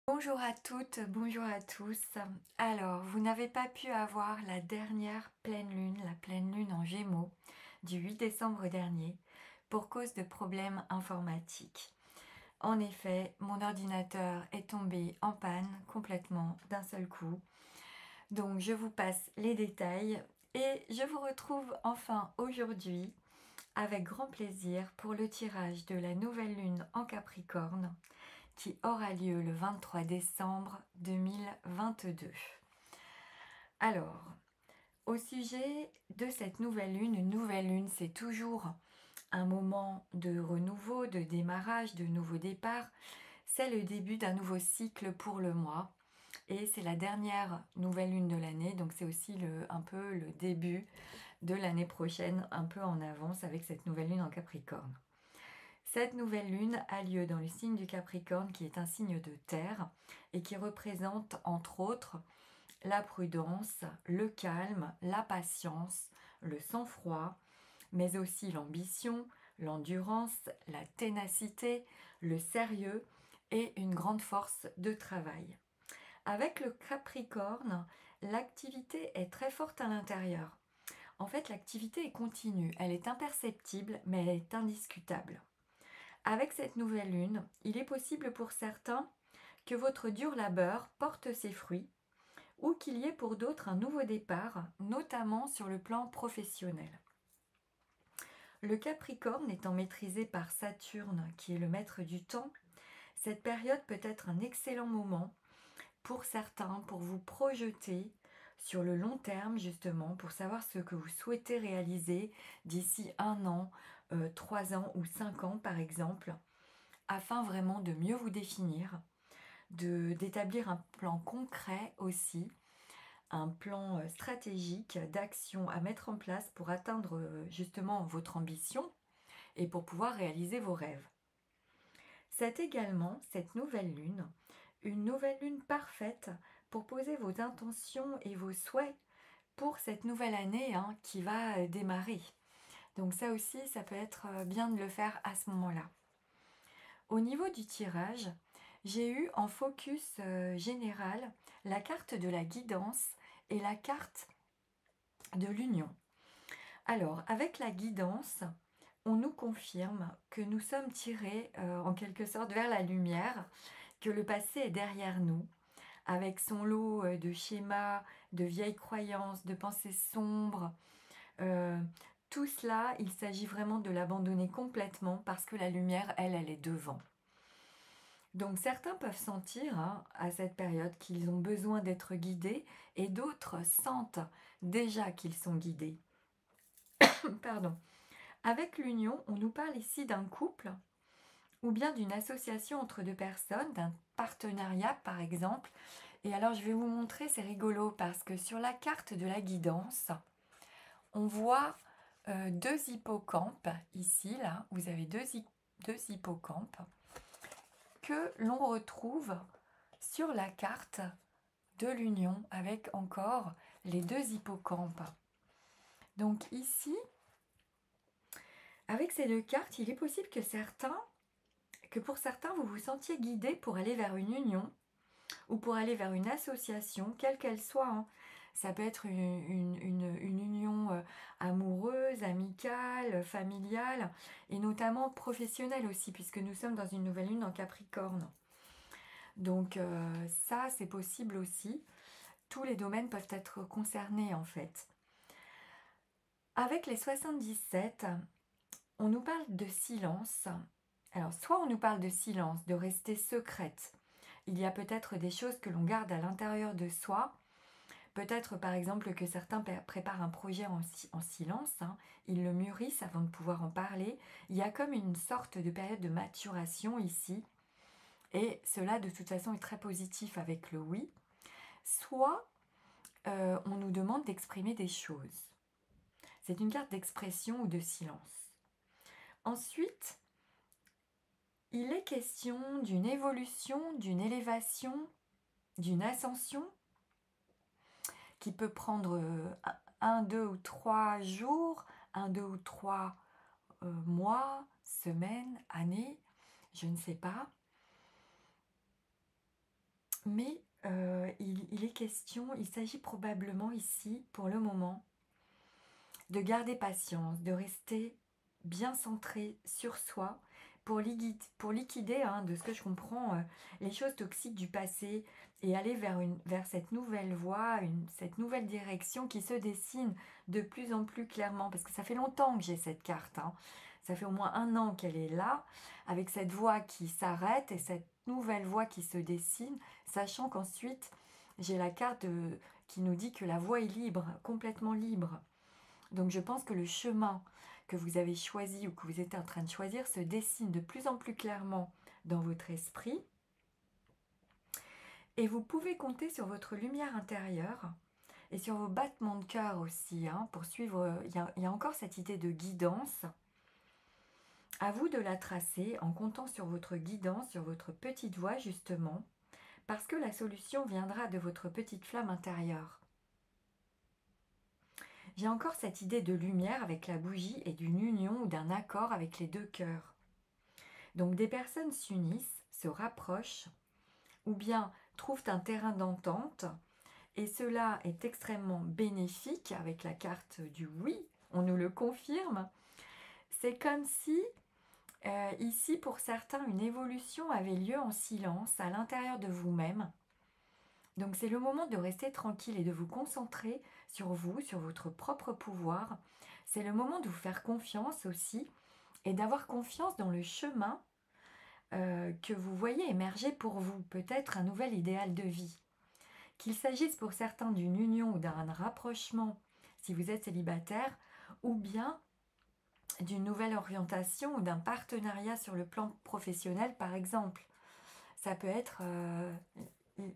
Bonjour à toutes, bonjour à tous. Alors, vous n'avez pas pu avoir la dernière pleine lune, la pleine lune en Gémeaux du 8 décembre dernier pour cause de problèmes informatiques. En effet, mon ordinateur est tombé en panne complètement d'un seul coup. Donc, je vous passe les détails et je vous retrouve enfin aujourd'hui avec grand plaisir pour le tirage de la nouvelle lune en Capricorne qui aura lieu le 23 décembre 2022. Alors, au sujet de cette nouvelle lune, une nouvelle lune, c'est toujours un moment de renouveau, de démarrage, de nouveau départ. C'est le début d'un nouveau cycle pour le mois et c'est la dernière nouvelle lune de l'année, donc c'est aussi un peu le début de l'année prochaine, un peu en avance avec cette nouvelle lune en Capricorne. Cette nouvelle lune a lieu dans le signe du Capricorne qui est un signe de terre et qui représente entre autres la prudence, le calme, la patience, le sang-froid, mais aussi l'ambition, l'endurance, la ténacité, le sérieux et une grande force de travail. Avec le Capricorne, l'activité est très forte à l'intérieur. En fait, l'activité est continue, elle est imperceptible, mais elle est indiscutable. Avec cette nouvelle lune, il est possible pour certains que votre dur labeur porte ses fruits ou qu'il y ait pour d'autres un nouveau départ, notamment sur le plan professionnel. Le Capricorne étant maîtrisé par Saturne, qui est le maître du temps, cette période peut être un excellent moment pour certains pour vous projeter sur le long terme justement, pour savoir ce que vous souhaitez réaliser d'ici 1 an, 3 ans ou 5 ans par exemple, afin vraiment de mieux vous définir, d'établir un plan concret aussi, un plan stratégique d'action à mettre en place pour atteindre justement votre ambition et pour pouvoir réaliser vos rêves. C'est également cette nouvelle lune, une nouvelle lune parfaite pour poser vos intentions et vos souhaits pour cette nouvelle année qui va démarrer. Donc ça aussi, ça peut être bien de le faire à ce moment-là. Au niveau du tirage, j'ai eu en focus général la carte de la guidance et la carte de l'union. Alors, avec la guidance, on nous confirme que nous sommes tirés en quelque sorte vers la lumière, que le passé est derrière nous, avec son lot de schémas, de vieilles croyances, de pensées sombres. euh, tout cela, il s'agit vraiment de l'abandonner complètement parce que la lumière, elle est devant. Donc certains peuvent sentir à cette période qu'ils ont besoin d'être guidés et d'autres sentent déjà qu'ils sont guidés. Pardon. Avec l'union, on nous parle ici d'un couple ou bien d'une association entre deux personnes, d'un partenariat par exemple. Et alors je vais vous montrer, c'est rigolo parce que sur la carte de la guidance, on voit deux hippocampes ici, là, vous avez deux hippocampes que l'on retrouve sur la carte de l'union avec encore les deux hippocampes. Donc ici, avec ces deux cartes, il est possible que pour certains, vous vous sentiez guidé pour aller vers une union ou pour aller vers une association, quelle qu'elle soit. Ça peut être une union amoureuse, amicale, familiale et notamment professionnelle aussi, puisque nous sommes dans une nouvelle lune en Capricorne. Donc ça, c'est possible aussi. Tous les domaines peuvent être concernés en fait. Avec les 77, on nous parle de silence. Alors, soit on nous parle de silence, de rester secrète. Il y a peut-être des choses que l'on garde à l'intérieur de soi. Peut-être par exemple que certains préparent un projet en silence. Ils le mûrissent avant de pouvoir en parler. Il y a comme une sorte de période de maturation ici. Et cela de toute façon est très positif avec le oui. Soit on nous demande d'exprimer des choses. C'est une carte d'expression ou de silence. Ensuite, il est question d'une évolution, d'une élévation, d'une ascension qui peut prendre 2 ou 3 jours, 2 ou 3 mois, semaines, années, je ne sais pas. Mais il est question, il s'agit probablement ici, pour le moment, de garder patience, de rester bien centré sur soi pour liquider, hein, de ce que je comprends, les choses toxiques du passé et aller vers cette nouvelle voie, cette nouvelle direction qui se dessine de plus en plus clairement. Parce que ça fait longtemps que j'ai cette carte, hein. Ça fait au moins 1 an qu'elle est là, avec cette voie qui s'arrête et cette nouvelle voie qui se dessine, sachant qu'ensuite j'ai la carte qui nous dit que la voie est libre, complètement libre. Donc je pense que le chemin que vous avez choisi ou que vous êtes en train de choisir se dessine de plus en plus clairement dans votre esprit. Et vous pouvez compter sur votre lumière intérieure et sur vos battements de cœur aussi, hein, pour suivre. Il y a encore cette idée de guidance. À vous de la tracer en comptant sur votre guidance, sur votre petite voix justement, parce que la solution viendra de votre petite flamme intérieure. J'ai encore cette idée de lumière avec la bougie et d'une union ou d'un accord avec les deux cœurs. Donc des personnes s'unissent, se rapprochent, ou bien trouvent un terrain d'entente, et cela est extrêmement bénéfique avec la carte du oui, on nous le confirme. C'est comme si, ici pour certains, une évolution avait lieu en silence à l'intérieur de vous-même. Donc c'est le moment de rester tranquille et de vous concentrer sur vous, sur votre propre pouvoir. C'est le moment de vous faire confiance aussi et d'avoir confiance dans le chemin que vous voyez émerger pour vous, peut-être un nouvel idéal de vie. Qu'il s'agisse pour certains d'une union ou d'un rapprochement si vous êtes célibataire, ou bien d'une nouvelle orientation ou d'un partenariat sur le plan professionnel par exemple. Ça peut être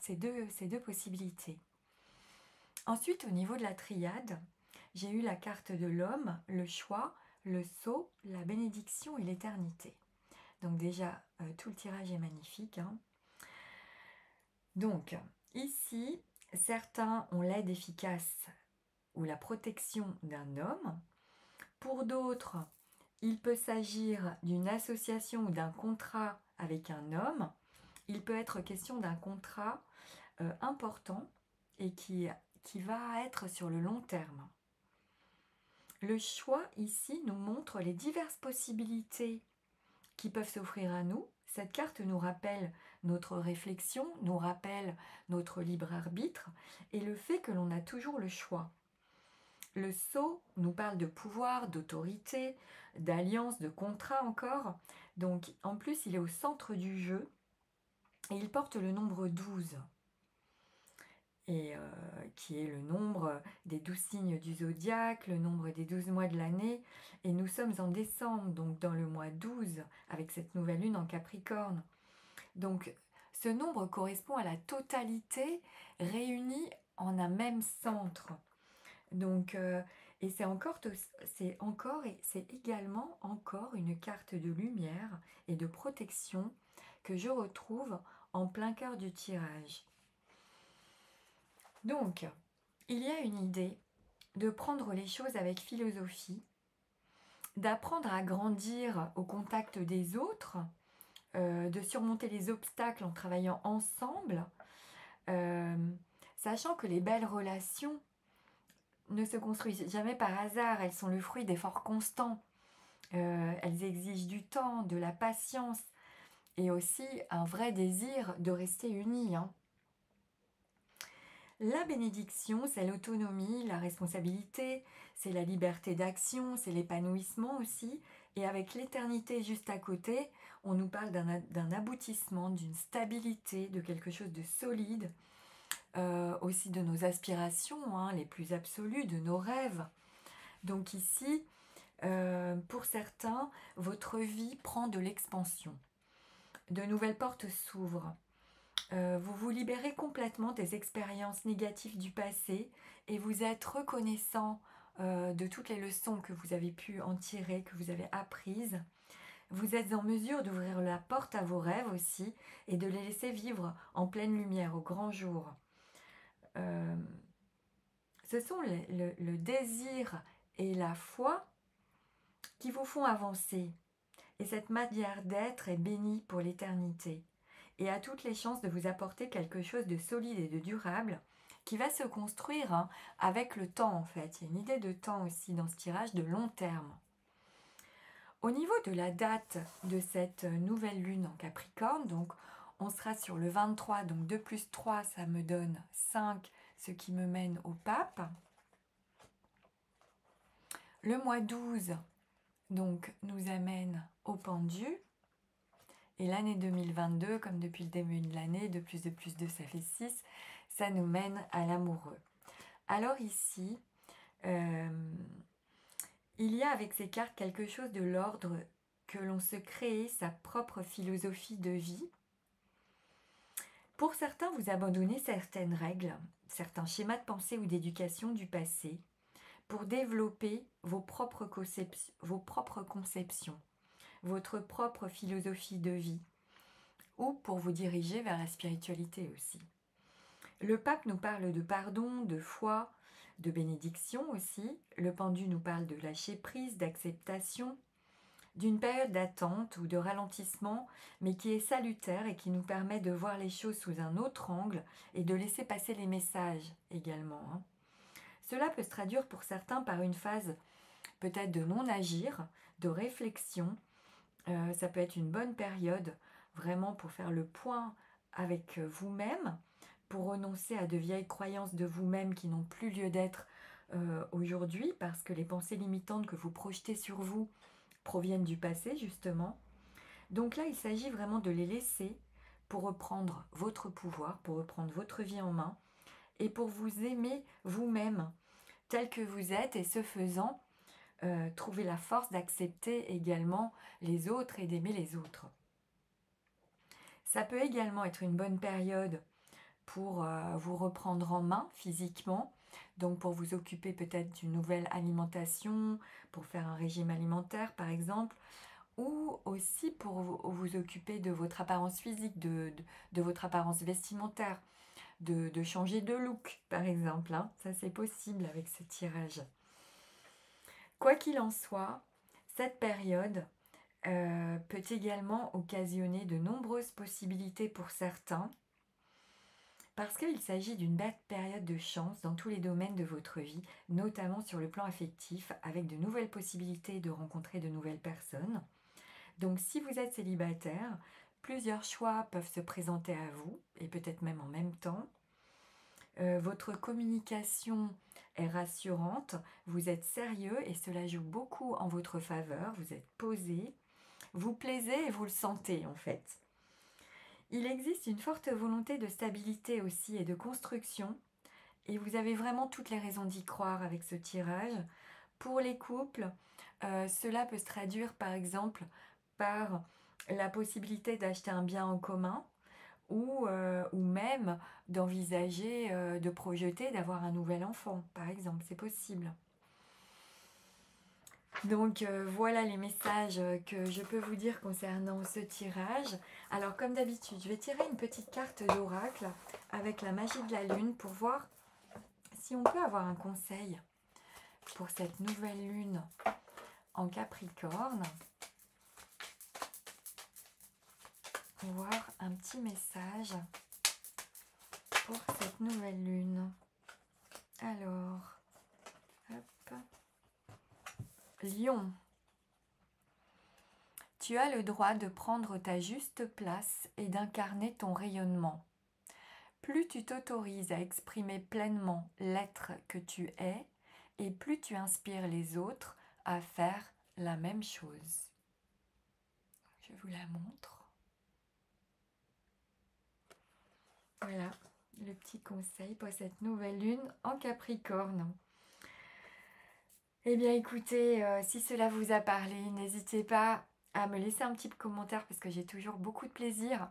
ces deux possibilités. Ensuite, au niveau de la triade, j'ai eu la carte de l'homme, le choix, le sceau, la bénédiction et l'éternité. Donc déjà, tout le tirage est magnifique, hein. Donc, ici, certains ont l'aide efficace ou la protection d'un homme. Pour d'autres, il peut s'agir d'une association ou d'un contrat avec un homme. Il peut être question d'un contrat important et qui va être sur le long terme. Le choix ici nous montre les diverses possibilités qui peuvent s'offrir à nous. Cette carte nous rappelle notre réflexion, nous rappelle notre libre arbitre et le fait que l'on a toujours le choix. Le sceau nous parle de pouvoir, d'autorité, d'alliance, de contrat encore. Donc en plus il est au centre du jeu et il porte le nombre 12. Et qui est le nombre des 12 signes du zodiaque, le nombre des 12 mois de l'année. Et nous sommes en décembre, donc dans le mois 12, avec cette nouvelle lune en Capricorne. Donc ce nombre correspond à la totalité réunie en un même centre. Donc, et c'est également encore une carte de lumière et de protection que je retrouve en plein cœur du tirage. Donc, il y a une idée de prendre les choses avec philosophie, d'apprendre à grandir au contact des autres, de surmonter les obstacles en travaillant ensemble, sachant que les belles relations ne se construisent jamais par hasard, elles sont le fruit d'efforts constants, elles exigent du temps, de la patience et aussi un vrai désir de rester unis, hein. La bénédiction, c'est l'autonomie, la responsabilité, c'est la liberté d'action, c'est l'épanouissement aussi. Et avec l'éternité juste à côté, on nous parle d'un aboutissement, d'une stabilité, de quelque chose de solide, aussi de nos aspirations, hein, les plus absolues, de nos rêves. Donc ici, pour certains, votre vie prend de l'expansion. De nouvelles portes s'ouvrent. Vous vous libérez complètement des expériences négatives du passé et vous êtes reconnaissant de toutes les leçons que vous avez pu en tirer, que vous avez apprises. Vous êtes en mesure d'ouvrir la porte à vos rêves aussi et de les laisser vivre en pleine lumière, au grand jour. Ce sont le désir et la foi qui vous font avancer. Et cette manière d'être est bénie pour l'éternité. et a toutes les chances de vous apporter quelque chose de solide et de durable qui va se construire avec le temps en fait. Il y a une idée de temps aussi dans ce tirage de long terme. Au niveau de la date de cette nouvelle lune en Capricorne, donc on sera sur le 23, donc 2 plus 3, ça me donne 5, ce qui me mène au pape. Le mois 12, donc, nous amène au pendu. Et l'année 2022, comme depuis le début de l'année, 2 plus 2 plus 2, ça fait 6, ça nous mène à l'amoureux. Alors ici, il y a avec ces cartes quelque chose de l'ordre que l'on se crée sa propre philosophie de vie. Pour certains, vous abandonnez certaines règles, certains schémas de pensée ou d'éducation du passé pour développer vos propres conceptions, votre propre philosophie de vie, ou pour vous diriger vers la spiritualité aussi. Le pape nous parle de pardon, de foi, de bénédiction aussi. Le pendu nous parle de lâcher prise, d'acceptation, d'une période d'attente ou de ralentissement, mais qui est salutaire et qui nous permet de voir les choses sous un autre angle et de laisser passer les messages également. Cela peut se traduire pour certains par une phase peut-être de non-agir, de réflexion. Ça peut être une bonne période vraiment pour faire le point avec vous-même, pour renoncer à de vieilles croyances de vous-même qui n'ont plus lieu d'être aujourd'hui, parce que les pensées limitantes que vous projetez sur vous proviennent du passé justement. Donc là, il s'agit vraiment de les laisser pour reprendre votre pouvoir, pour reprendre votre vie en main et pour vous aimer vous-même tel que vous êtes, et ce faisant, trouver la force d'accepter également les autres et d'aimer les autres. Ça peut également être une bonne période pour vous reprendre en main physiquement, donc pour vous occuper peut-être d'une nouvelle alimentation, pour faire un régime alimentaire par exemple, ou aussi pour vous occuper de votre apparence physique, de votre apparence vestimentaire, de changer de look par exemple. Ça c'est possible avec ce tirage. Quoi qu'il en soit, cette période peut également occasionner de nombreuses possibilités pour certains, parce qu'il s'agit d'une belle période de chance dans tous les domaines de votre vie, notamment sur le plan affectif, avec de nouvelles possibilités de rencontrer de nouvelles personnes. Donc si vous êtes célibataire, plusieurs choix peuvent se présenter à vous, et peut-être même en même temps. Votre communication est rassurante, vous êtes sérieux et cela joue beaucoup en votre faveur, vous êtes posé, vous plaisez et vous le sentez en fait. Il existe une forte volonté de stabilité aussi et de construction, et vous avez vraiment toutes les raisons d'y croire avec ce tirage. Pour les couples, cela peut se traduire par exemple par la possibilité d'acheter un bien en commun, ou même d'envisager, de projeter d'avoir un nouvel enfant, par exemple, c'est possible. Donc voilà les messages que je peux vous dire concernant ce tirage. Alors comme d'habitude, je vais tirer une petite carte d'oracle avec la magie de la lune pour voir si on peut avoir un conseil pour cette nouvelle lune en Capricorne. Voir un petit message pour cette nouvelle lune. Alors, hop. Lion. Tu as le droit de prendre ta juste place et d'incarner ton rayonnement. Plus tu t'autorises à exprimer pleinement l'être que tu es, et plus tu inspires les autres à faire la même chose. Je vous la montre. Voilà, le petit conseil pour cette nouvelle lune en Capricorne. Eh bien écoutez, si cela vous a parlé, n'hésitez pas à me laisser un petit commentaire parce que j'ai toujours beaucoup de plaisir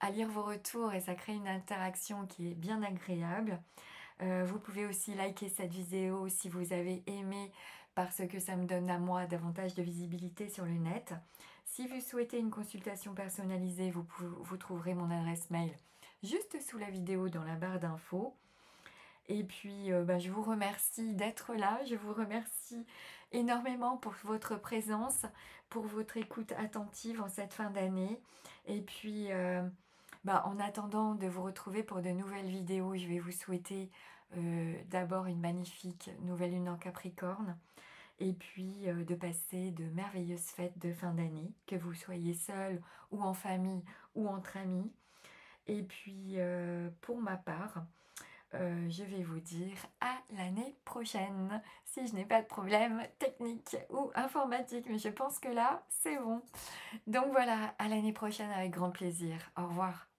à lire vos retours et ça crée une interaction qui est bien agréable. Vous pouvez aussi liker cette vidéo si vous avez aimé parce que ça me donne à moi davantage de visibilité sur le net. Si vous souhaitez une consultation personnalisée, vous trouverez mon adresse mail juste sous la vidéo dans la barre d'infos. Et puis je vous remercie d'être là, je vous remercie énormément pour votre présence, pour votre écoute attentive en cette fin d'année. Et puis Bah, en attendant de vous retrouver pour de nouvelles vidéos, je vais vous souhaiter d'abord une magnifique nouvelle lune en Capricorne et puis de passer de merveilleuses fêtes de fin d'année, que vous soyez seul ou en famille ou entre amis. Et puis pour ma part, je vais vous dire à l'année prochaine, si je n'ai pas de problème technique ou informatique, mais je pense que là, c'est bon. Donc voilà, à l'année prochaine avec grand plaisir. Au revoir.